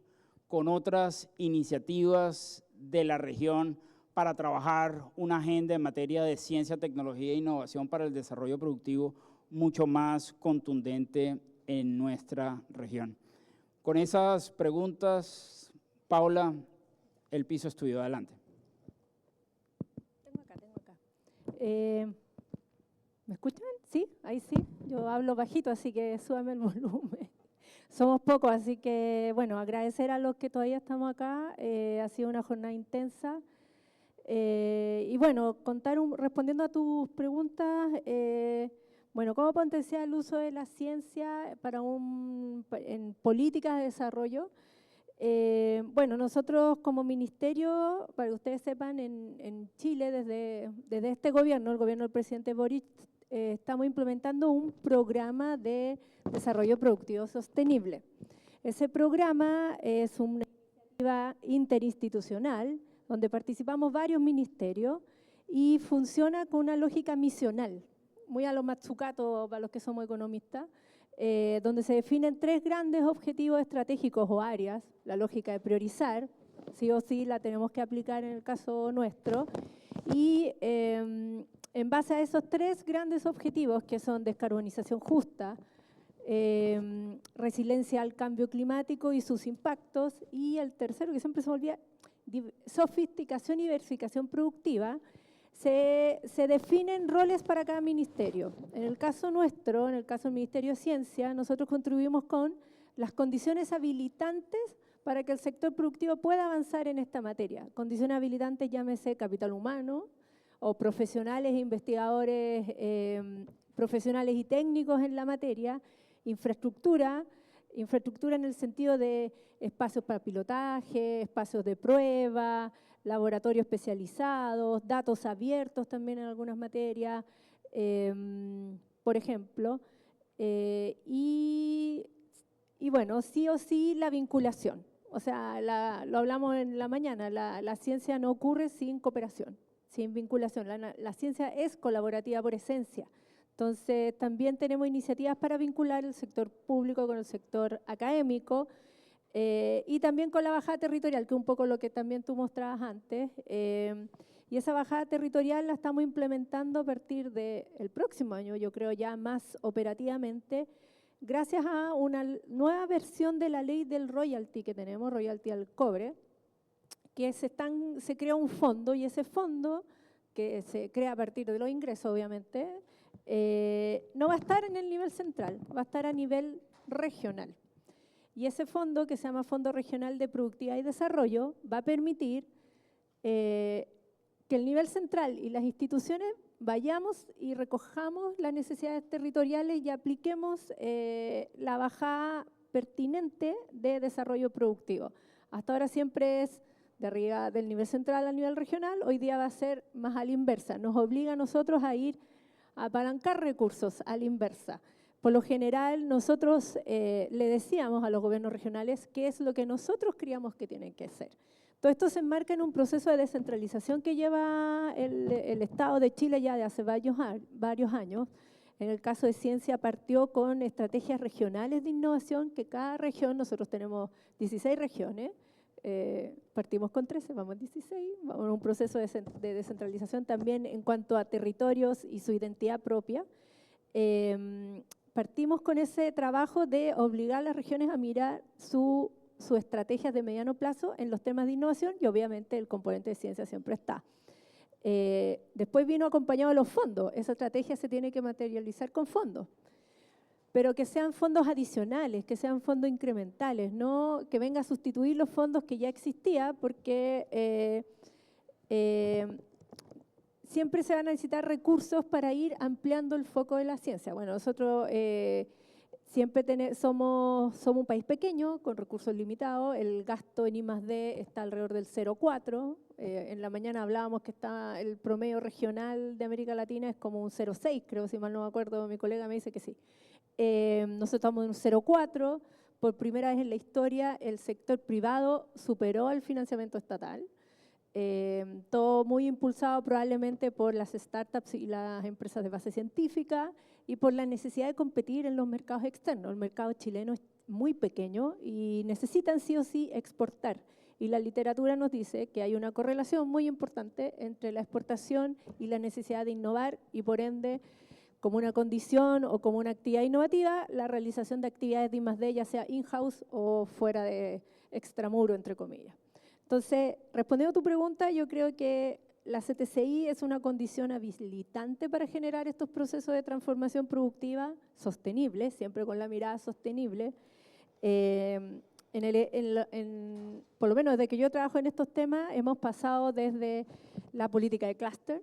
con otras iniciativas de la región para trabajar una agenda en materia de ciencia, tecnología e innovación para el desarrollo productivo mucho más contundente en nuestra región? Con esas preguntas, Paula, el piso es tuyo. Adelante. Tengo acá. ¿Me escuchan? ¿Sí? Ahí sí. Yo hablo bajito, así que súbame el volumen. Somos pocos, así que, bueno, agradecer a los que todavía estamos acá. Ha sido una jornada intensa. Y bueno, respondiendo a tus preguntas, bueno, ¿cómo potenciar el uso de la ciencia en políticas de desarrollo? Bueno, nosotros como ministerio, para que ustedes sepan, en Chile, desde este gobierno, el gobierno del presidente Boric, estamos implementando un programa de desarrollo productivo sostenible. Ese programa es una iniciativa interinstitucional donde participamos varios ministerios y funciona con una lógica misional, muy a lo Matsukato para los que somos economistas, donde se definen 3 grandes objetivos estratégicos o áreas. La lógica de priorizar, sí o sí la tenemos que aplicar en el caso nuestro, y en En base a esos 3 grandes objetivos, que son descarbonización justa, resiliencia al cambio climático y sus impactos, y el tercero, que siempre se me olvida, sofisticación y diversificación productiva, se definen roles para cada ministerio. En el caso nuestro, en el caso del Ministerio de Ciencia, nosotros contribuimos con las condiciones habilitantes para que el sector productivo pueda avanzar en esta materia. Condiciones habilitantes, llámese capital humano, o profesionales e investigadores profesionales y técnicos en la materia, infraestructura en el sentido de espacios para pilotaje, espacios de prueba, laboratorios especializados, datos abiertos también en algunas materias, por ejemplo, y bueno, sí o sí la vinculación. O sea, lo hablamos en la mañana, la ciencia no ocurre sin cooperación, sin vinculación. La ciencia es colaborativa por esencia. Entonces, también tenemos iniciativas para vincular el sector público con el sector académico y también con la bajada territorial, que es un poco lo que también tú mostrabas antes. Y esa bajada territorial la estamos implementando a partir del próximo año, yo creo ya más operativamente, gracias a una nueva versión de la ley del royalty que tenemos, royalty al cobre, que se crea un fondo, y ese fondo, que se crea a partir de los ingresos, obviamente, no va a estar en el nivel central, va a estar a nivel regional. Y ese fondo, que se llama Fondo Regional de Productividad y Desarrollo, va a permitir que el nivel central y las instituciones vayamos y recojamos las necesidades territoriales y apliquemos la bajada pertinente de desarrollo productivo. Hasta ahora siempre es de arriba del nivel central al nivel regional, hoy día va a ser más a la inversa. Nos obliga a nosotros a ir a apalancar recursos a la inversa. Por lo general, nosotros le decíamos a los gobiernos regionales qué es lo que nosotros creíamos que tienen que hacer. Todo esto se enmarca en un proceso de descentralización que lleva el Estado de Chile ya de hace varios años. En el caso de ciencia partió con estrategias regionales de innovación, que cada región, nosotros tenemos 16 regiones, partimos con 13, vamos a 16, vamos a un proceso de descentralización también en cuanto a territorios y su identidad propia. Partimos con ese trabajo de obligar a las regiones a mirar sus estrategias de mediano plazo en los temas de innovación, y obviamente el componente de ciencia siempre está. Después vino acompañado de los fondos. Esa estrategia se tiene que materializar con fondos, pero que sean fondos adicionales, que sean fondos incrementales, no que venga a sustituir los fondos que ya existían, porque siempre se van a necesitar recursos para ir ampliando el foco de la ciencia. Bueno, nosotros siempre somos un país pequeño, con recursos limitados. El gasto en I+D está alrededor del 0,4. En la mañana hablábamos que el promedio regional de América Latina es como un 0,6, creo, si mal no me acuerdo, mi colega me dice que sí. Nosotros estamos en un 0,4. Por primera vez en la historia, el sector privado superó al financiamiento estatal. Todo muy impulsado probablemente por las startups y las empresas de base científica y por la necesidad de competir en los mercados externos. El mercado chileno es muy pequeño y necesitan sí o sí exportar. Y la literatura nos dice que hay una correlación muy importante entre la exportación y la necesidad de innovar, y por ende, como una condición o como una actividad innovativa, la realización de actividades de I+D, ya sea in-house o fuera de extramuro, entre comillas. Entonces, respondiendo a tu pregunta, yo creo que la CTCI es una condición habilitante para generar estos procesos de transformación productiva sostenible, siempre con la mirada sostenible. Por lo menos desde que yo trabajo en estos temas, hemos pasado desde la política de clúster,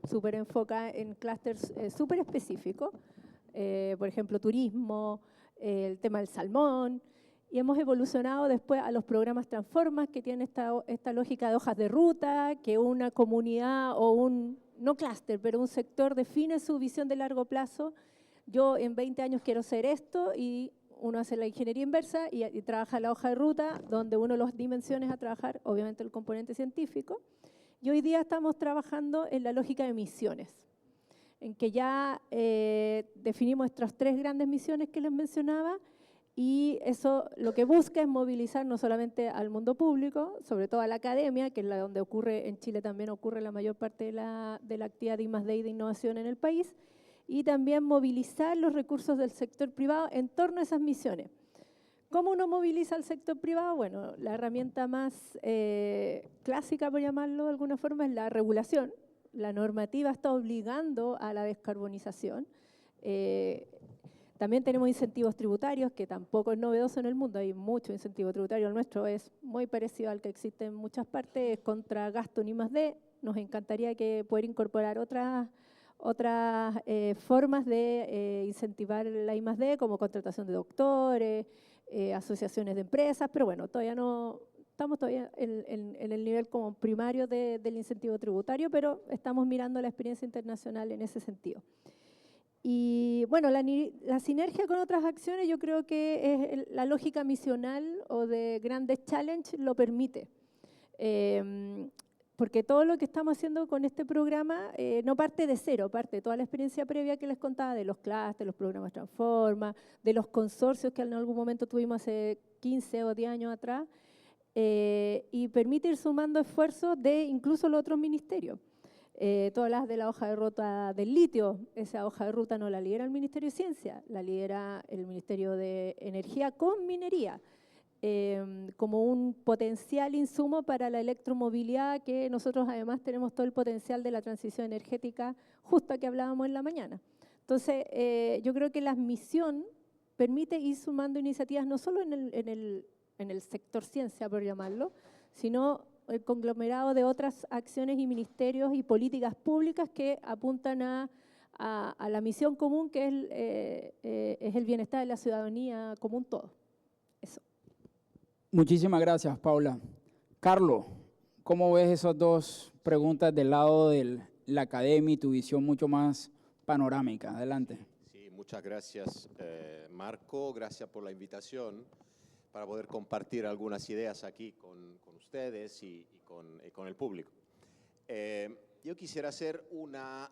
súper enfocada en clústeres súper específicos, por ejemplo, turismo, el tema del salmón, y hemos evolucionado después a los programas Transformas, que tienen esta lógica de hojas de ruta, que una comunidad o no clúster, pero un sector define su visión de largo plazo. Yo en 20 años quiero ser esto, y uno hace la ingeniería inversa y trabaja la hoja de ruta, donde uno de las dimensiones a trabajar, obviamente el componente científico. Y hoy día estamos trabajando en la lógica de misiones, en que ya definimos nuestras 3 grandes misiones que les mencionaba, Y eso lo que busca es movilizar no solamente al mundo público, sobre todo a la academia, que es la donde ocurre, en Chile también ocurre la mayor parte de la actividad de I+D y de innovación en el país, y también movilizar los recursos del sector privado en torno a esas misiones. ¿Cómo uno moviliza al sector privado? Bueno, la herramienta más clásica, por llamarlo de alguna forma, es la regulación. La normativa está obligando a la descarbonización. También tenemos incentivos tributarios, que tampoco es novedoso en el mundo. Hay mucho incentivo tributario. El nuestro es muy parecido al que existe en muchas partes, es contra gasto en I+D. Nos encantaría que poder incorporar otras formas de incentivar la I+D, como contratación de doctores, asociaciones de empresas, pero bueno, todavía no estamos todavía en el nivel como primario del incentivo tributario, pero estamos mirando la experiencia internacional en ese sentido. Y bueno, la sinergia con otras acciones, yo creo que es la lógica misional o de grandes challenge lo permite. Porque todo lo que estamos haciendo con este programa no parte de cero, parte de toda la experiencia previa que les contaba, de los clústeres, los programas Transforma, de los consorcios que en algún momento tuvimos hace 15 o 10 años atrás, y permite ir sumando esfuerzos de incluso los otros ministerios. Tú hablas de la hoja de ruta del litio. Esa hoja de ruta no la lidera el Ministerio de Ciencia, la lidera el Ministerio de Energía con minería, como un potencial insumo para la electromovilidad, que nosotros además tenemos todo el potencial de la transición energética justa que hablábamos en la mañana. Entonces, yo creo que la misión permite ir sumando iniciativas no solo en el sector ciencia, por llamarlo, sino el conglomerado de otras acciones y ministerios y políticas públicas que apuntan a la misión común, que es el bienestar de la ciudadanía como un todo. Eso. Muchísimas gracias, Paula. Carlos, ¿cómo ves esas dos preguntas del lado de la academia y tu visión mucho más panorámica? Adelante. Sí, muchas gracias, Marco. Gracias por la invitación para poder compartir algunas ideas aquí con ustedes y con el público. Yo quisiera hacer una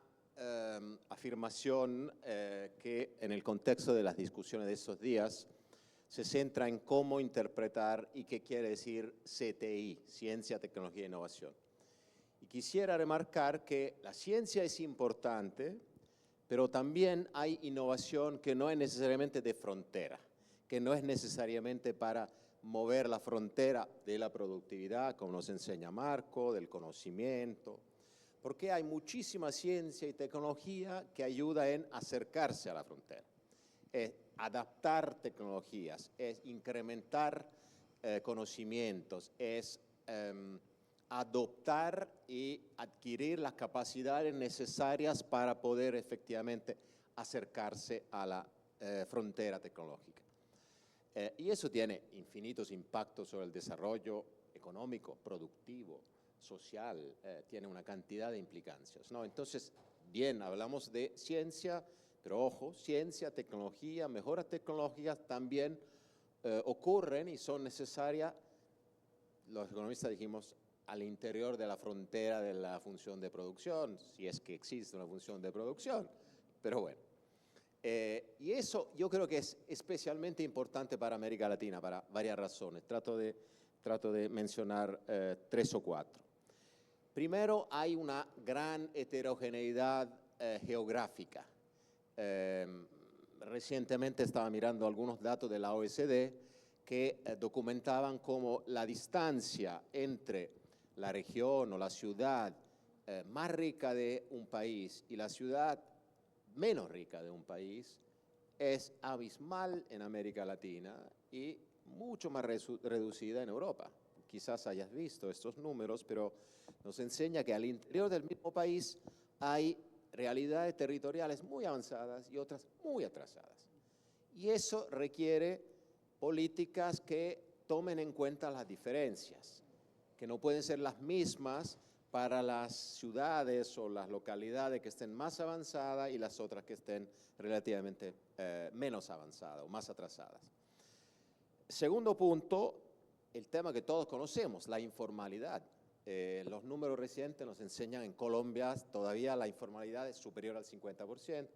afirmación que en el contexto de las discusiones de estos días se centra en cómo interpretar y qué quiere decir CTI, Ciencia, Tecnología e Innovación. Y quisiera remarcar que la ciencia es importante, pero también hay innovación que no es necesariamente de frontera, que no es necesariamente para mover la frontera de la productividad, como nos enseña Marco, del conocimiento, porque hay muchísima ciencia y tecnología que ayuda en acercarse a la frontera. Es adaptar tecnologías, es incrementar conocimientos, es adoptar y adquirir las capacidades necesarias para poder efectivamente acercarse a la frontera tecnológica. Y eso tiene infinitos impactos sobre el desarrollo económico, productivo, social, tiene una cantidad de implicancias, ¿no? Entonces, bien, hablamos de ciencia, pero ojo, ciencia, tecnología, mejoras tecnológicas también ocurren y son necesarias, los economistas dijimos, al interior de la frontera de la función de producción, si es que existe una función de producción, pero bueno. Y eso yo creo que es especialmente importante para América Latina, para varias razones. Trato de mencionar 3 o 4. Primero, hay una gran heterogeneidad geográfica. Recientemente estaba mirando algunos datos de la OECD que documentaban cómo la distancia entre la región o la ciudad más rica de un país y la ciudad menos rica de un país es abismal en América Latina y mucho más reducida en Europa. Quizás hayas visto estos números, pero nos enseña que al interior del mismo país hay realidades territoriales muy avanzadas y otras muy atrasadas. Y eso requiere políticas que tomen en cuenta las diferencias, que no pueden ser las mismas para las ciudades o las localidades que estén más avanzadas y las otras que estén relativamente menos avanzadas o más atrasadas. Segundo punto, el tema que todos conocemos, la informalidad. Los números recientes nos enseñan en Colombia todavía la informalidad es superior al 50%,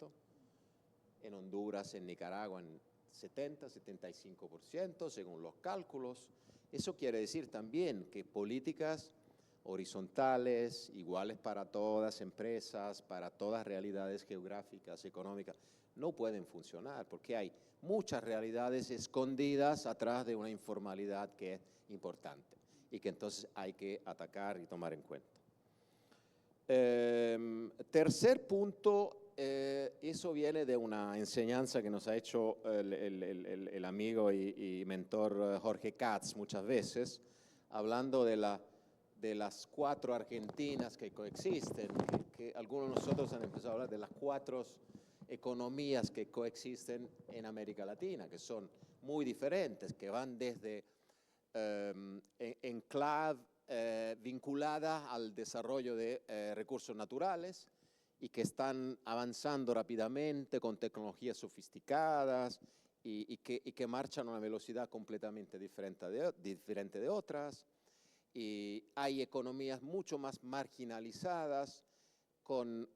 en Honduras, en Nicaragua, en 70-75% según los cálculos. Eso quiere decir también que políticas horizontales, iguales para todas empresas, para todas realidades geográficas, económicas, no pueden funcionar porque hay muchas realidades escondidas atrás de una informalidad que es importante y que entonces hay que atacar y tomar en cuenta. Tercer punto, eso viene de una enseñanza que nos ha hecho el amigo y mentor Jorge Katz muchas veces, hablando de las 4 Argentinas que coexisten, que algunos de nosotros han empezado a hablar de las 4 economías que coexisten en América Latina, que son muy diferentes, que van desde enclave vinculada al desarrollo de recursos naturales y que están avanzando rápidamente con tecnologías sofisticadas y que marchan a una velocidad completamente diferente de otras. Y hay economías mucho más marginalizadas, con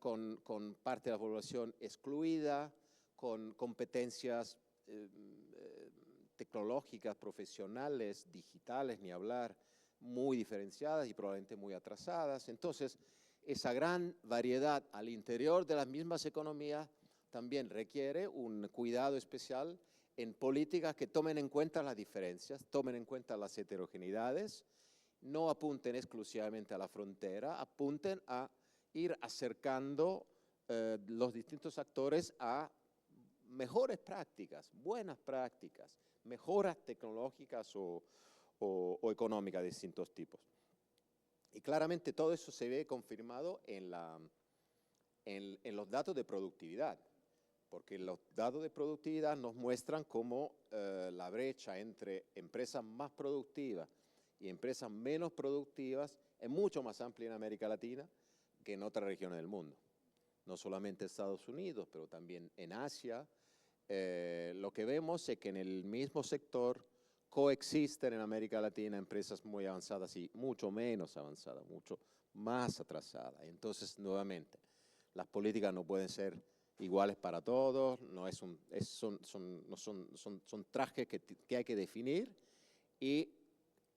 parte de la población excluida, con competencias tecnológicas, profesionales, digitales, ni hablar, muy diferenciadas y probablemente muy atrasadas. Entonces, esa gran variedad al interior de las mismas economías también requiere un cuidado especial en políticas que tomen en cuenta las diferencias, tomen en cuenta las heterogeneidades, no apunten exclusivamente a la frontera, apunten a ir acercando los distintos actores a mejores prácticas, buenas prácticas, mejoras tecnológicas o económicas de distintos tipos. Y claramente todo eso se ve confirmado en los datos de productividad, porque los datos de productividad nos muestran cómo la brecha entre empresas más productivas y empresas menos productivas es mucho más amplia en América Latina que en otras regiones del mundo. No solamente Estados Unidos, pero también en Asia. Lo que vemos es que en el mismo sector coexisten en América Latina empresas muy avanzadas y mucho menos avanzadas, mucho más atrasadas. Entonces, nuevamente, las políticas no pueden ser iguales para todos, son trajes que hay que definir. Y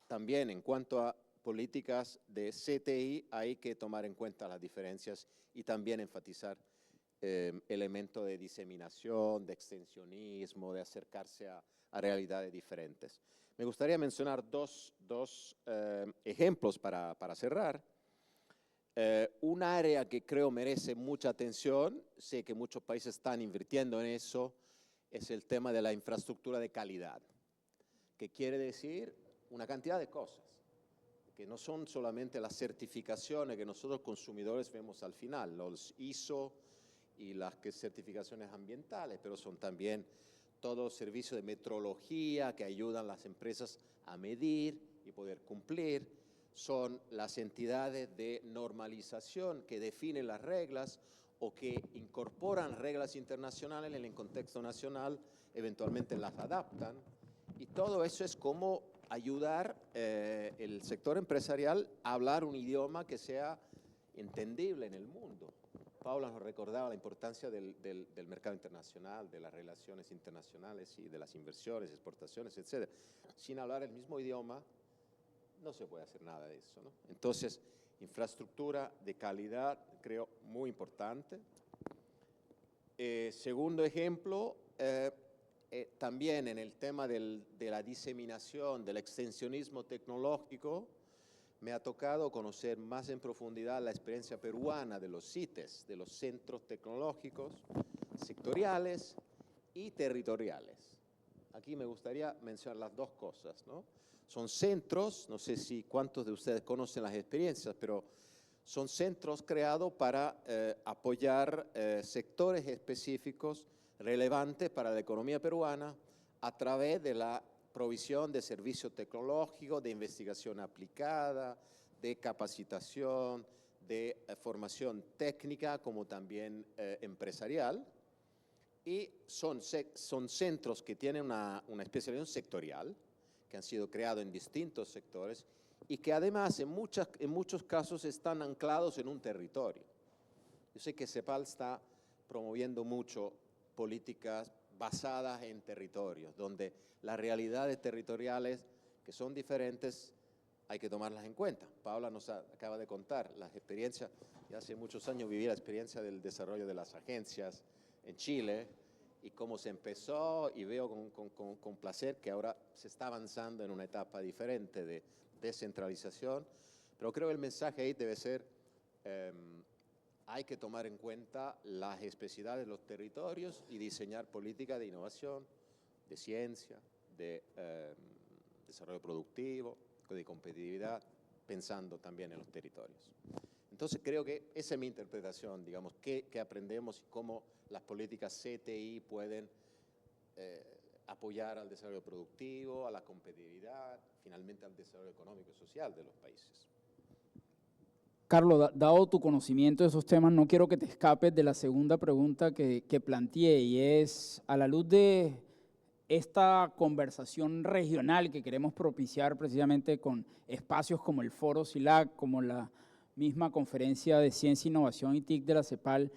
también en cuanto a políticas de CTI hay que tomar en cuenta las diferencias y también enfatizar elementos de diseminación, de extensionismo, de acercarse a realidades diferentes. Me gustaría mencionar dos ejemplos para cerrar. Un área que creo merece mucha atención, sé que muchos países están invirtiendo en eso, es el tema de la infraestructura de calidad, que quiere decir una cantidad de cosas, que no son solamente las certificaciones que nosotros consumidores vemos al final, los ISO y las certificaciones ambientales, pero son también todos los servicios de metrología que ayudan a las empresas a medir y poder cumplir, son las entidades de normalización que definen las reglas o que incorporan reglas internacionales en el contexto nacional, eventualmente las adaptan, y todo eso es como ayudar el sector empresarial a hablar un idioma que sea entendible en el mundo. Paula nos recordaba la importancia del mercado internacional, de las relaciones internacionales y de las inversiones, exportaciones, etc. Sin hablar el mismo idioma, no se puede hacer nada de eso, ¿no? Entonces, infraestructura de calidad, creo, muy importante. Segundo ejemplo, también en el tema de la diseminación, del extensionismo tecnológico, me ha tocado conocer más en profundidad la experiencia peruana de los CITES, de los centros tecnológicos sectoriales y territoriales. Aquí me gustaría mencionar las dos cosas, ¿no? Son centros, no sé si cuántos de ustedes conocen las experiencias, pero son centros creados para apoyar sectores específicos relevantes para la economía peruana a través de la provisión de servicios tecnológicos, de investigación aplicada, de capacitación, de formación técnica como también empresarial. Y son centros que tienen una especialización sectorial, que han sido creados en distintos sectores y que además en muchos casos están anclados en un territorio. Yo sé que CEPAL está promoviendo mucho políticas basadas en territorios, donde las realidades territoriales que son diferentes hay que tomarlas en cuenta. Paula nos acaba de contar las experiencias, y hace muchos años viví la experiencia del desarrollo de las agencias en Chile y cómo se empezó, y veo con placer que ahora se está avanzando en una etapa diferente de descentralización, pero creo que el mensaje ahí debe ser hay que tomar en cuenta las especificidades de los territorios y diseñar políticas de innovación, de ciencia, de desarrollo productivo, de competitividad, pensando también en los territorios. Entonces creo que esa es mi interpretación, digamos, qué aprendemos y cómo las políticas CTI pueden apoyar al desarrollo productivo, a la competitividad, finalmente al desarrollo económico y social de los países. Carlos, dado tu conocimiento de esos temas, no quiero que te escapes de la segunda pregunta que planteé, y es, a la luz de esta conversación regional que queremos propiciar precisamente con espacios como el Foro CILAC, como la misma Conferencia de Ciencia, Innovación y TIC de la CEPAL,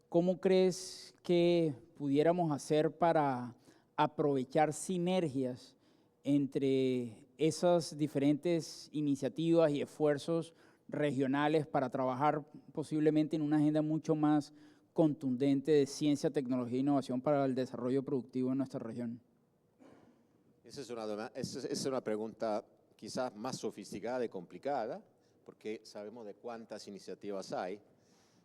¿cómo crees que pudiéramos hacer para aprovechar sinergias entre esas diferentes iniciativas y esfuerzos regionales para trabajar posiblemente en una agenda mucho más contundente de ciencia, tecnología e innovación para el desarrollo productivo en nuestra región? Esa es una pregunta quizás más sofisticada y complicada, porque sabemos de cuántas iniciativas hay.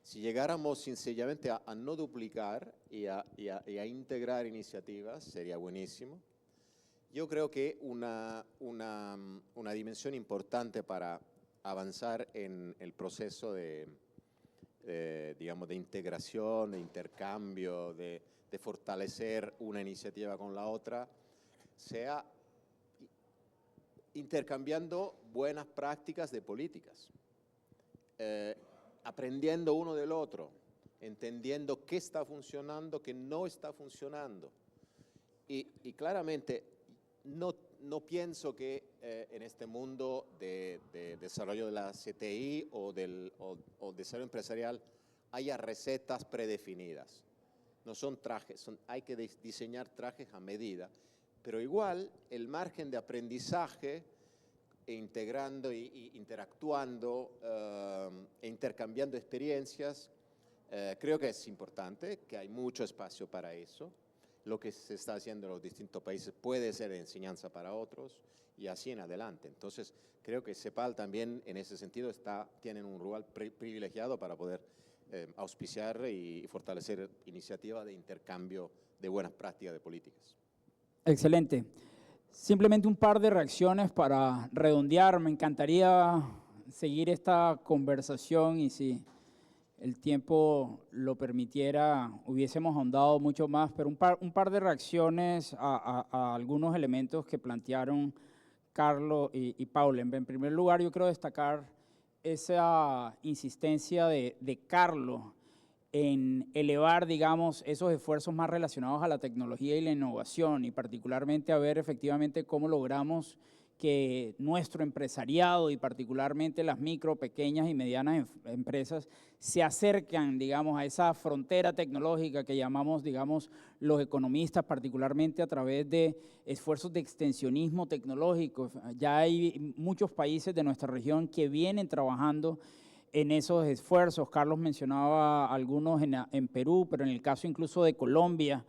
Si llegáramos sencillamente a no duplicar y a integrar iniciativas, sería buenísimo. Yo creo que una dimensión importante para avanzar en el proceso digamos, de integración, de intercambio, de fortalecer una iniciativa con la otra, sea intercambiando buenas prácticas de políticas, aprendiendo uno del otro, entendiendo qué está funcionando, qué no está funcionando. Y claramente no pienso que en este mundo de desarrollo de la CTI o desarrollo empresarial haya recetas predefinidas. No son trajes, hay que diseñar trajes a medida, pero igual el margen de aprendizaje, integrando e interactuando e intercambiando experiencias, creo que es importante, que hay mucho espacio para eso. Lo que se está haciendo en los distintos países puede ser de enseñanza para otros y así en adelante. Entonces, creo que CEPAL también en ese sentido tienen un rol privilegiado para poder auspiciar y fortalecer iniciativas de intercambio de buenas prácticas de políticas. Excelente. Simplemente un par de reacciones para redondear. Me encantaría seguir esta conversación y si el tiempo lo permitiera, hubiésemos ahondado mucho más, pero un par de reacciones a algunos elementos que plantearon Carlos y Paula. En primer lugar, yo quiero destacar esa insistencia de Carlos en elevar, digamos, esos esfuerzos más relacionados a la tecnología y la innovación, y particularmente a ver efectivamente cómo logramos que nuestro empresariado y particularmente las micro, pequeñas y medianas empresas se acercan, digamos, a esa frontera tecnológica que llamamos, digamos, los economistas, particularmente a través de esfuerzos de extensionismo tecnológico. Ya hay muchos países de nuestra región que vienen trabajando en esos esfuerzos. Carlos mencionaba algunos en Perú, pero en el caso incluso de Colombia,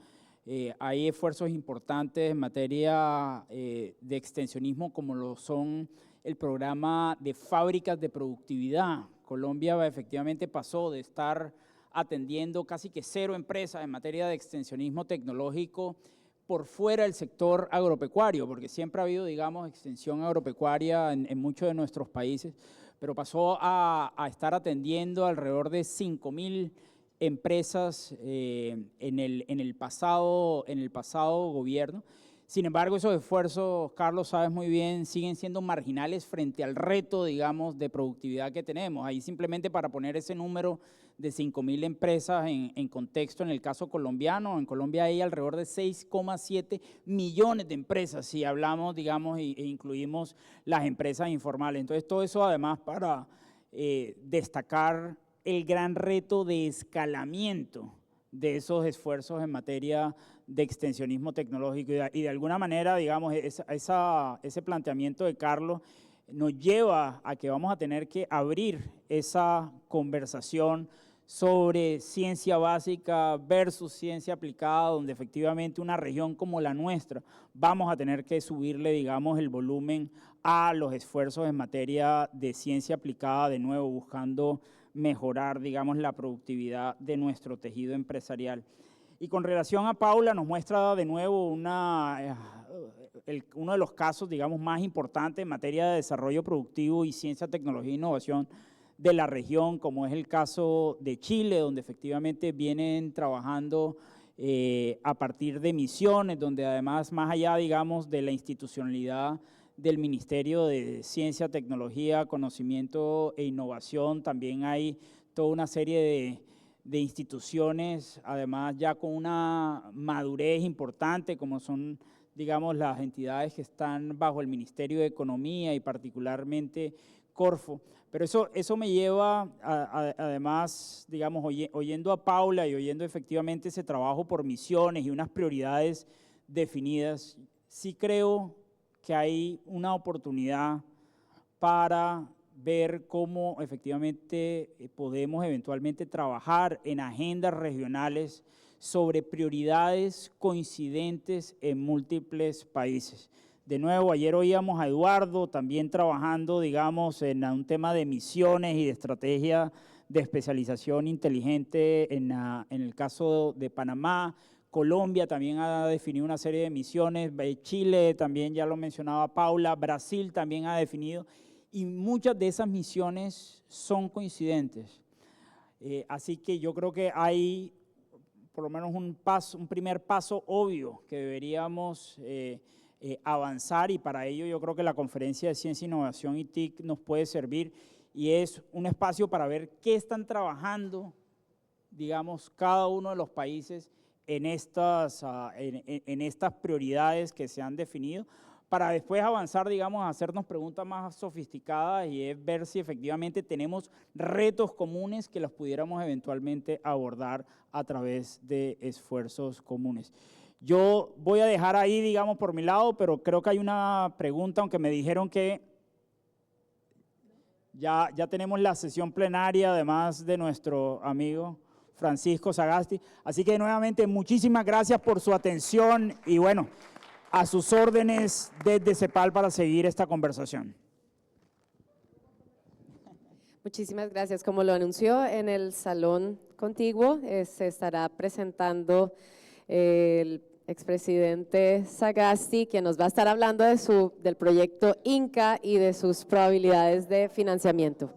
hay esfuerzos importantes en materia de extensionismo, como lo son el programa de fábricas de productividad. Colombia efectivamente pasó de estar atendiendo casi que 0 empresas en materia de extensionismo tecnológico por fuera del sector agropecuario, porque siempre ha habido, digamos, extensión agropecuaria en muchos de nuestros países, pero pasó a estar atendiendo alrededor de 5.000 empresas en el pasado gobierno. Sin embargo, esos esfuerzos, Carlos, sabes muy bien, siguen siendo marginales frente al reto, digamos, de productividad que tenemos. Ahí simplemente para poner ese número de 5.000 empresas en contexto, en el caso colombiano, en Colombia hay alrededor de 6,7 millones de empresas, si hablamos, digamos, e incluimos las empresas informales. Entonces, todo eso además para destacar el gran reto de escalamiento de esos esfuerzos en materia de extensionismo tecnológico. Y de alguna manera, digamos, ese planteamiento de Carlos nos lleva a que vamos a tener que abrir esa conversación sobre ciencia básica versus ciencia aplicada, donde efectivamente una región como la nuestra vamos a tener que subirle, digamos, el volumen a los esfuerzos en materia de ciencia aplicada, de nuevo buscando mejorar, digamos, la productividad de nuestro tejido empresarial. Y con relación a Paula, nos muestra de nuevo uno de los casos, digamos, más importantes en materia de desarrollo productivo y ciencia, tecnología e innovación de la región, como es el caso de Chile, donde efectivamente vienen trabajando a partir de misiones, donde además, más allá, digamos, de la institucionalidad del Ministerio de Ciencia, Tecnología, Conocimiento e Innovación, también hay toda una serie de instituciones, además ya con una madurez importante, como son, digamos, las entidades que están bajo el Ministerio de Economía y particularmente Corfo. Pero eso me lleva, además, digamos, oyendo a Paula y oyendo efectivamente ese trabajo por misiones y unas prioridades definidas, sí creo que hay una oportunidad para ver cómo efectivamente podemos eventualmente trabajar en agendas regionales sobre prioridades coincidentes en múltiples países. De nuevo, ayer oíamos a Eduardo también trabajando, digamos, en un tema de misiones y de estrategia de especialización inteligente en el caso de Panamá. Colombia también ha definido una serie de misiones, Chile también ya lo mencionaba Paula, Brasil también ha definido, y muchas de esas misiones son coincidentes. Así que yo creo que hay por lo menos un primer paso obvio que deberíamos avanzar, y para ello yo creo que la Conferencia de Ciencia, Innovación y TIC nos puede servir, y es un espacio para ver qué están trabajando, digamos, cada uno de los países en estas prioridades que se han definido, para después avanzar, digamos, a hacernos preguntas más sofisticadas y es ver si efectivamente tenemos retos comunes que los pudiéramos eventualmente abordar a través de esfuerzos comunes. Yo voy a dejar ahí, digamos, por mi lado, pero creo que hay una pregunta, aunque me dijeron que ya tenemos la sesión plenaria, además de nuestro amigo Francisco Sagasti. Así que nuevamente muchísimas gracias por su atención y bueno, a sus órdenes desde CEPAL para seguir esta conversación. Muchísimas gracias. Como lo anunció en el salón contiguo, se estará presentando el expresidente Sagasti, quien nos va a estar hablando del proyecto INCA y de sus probabilidades de financiamiento.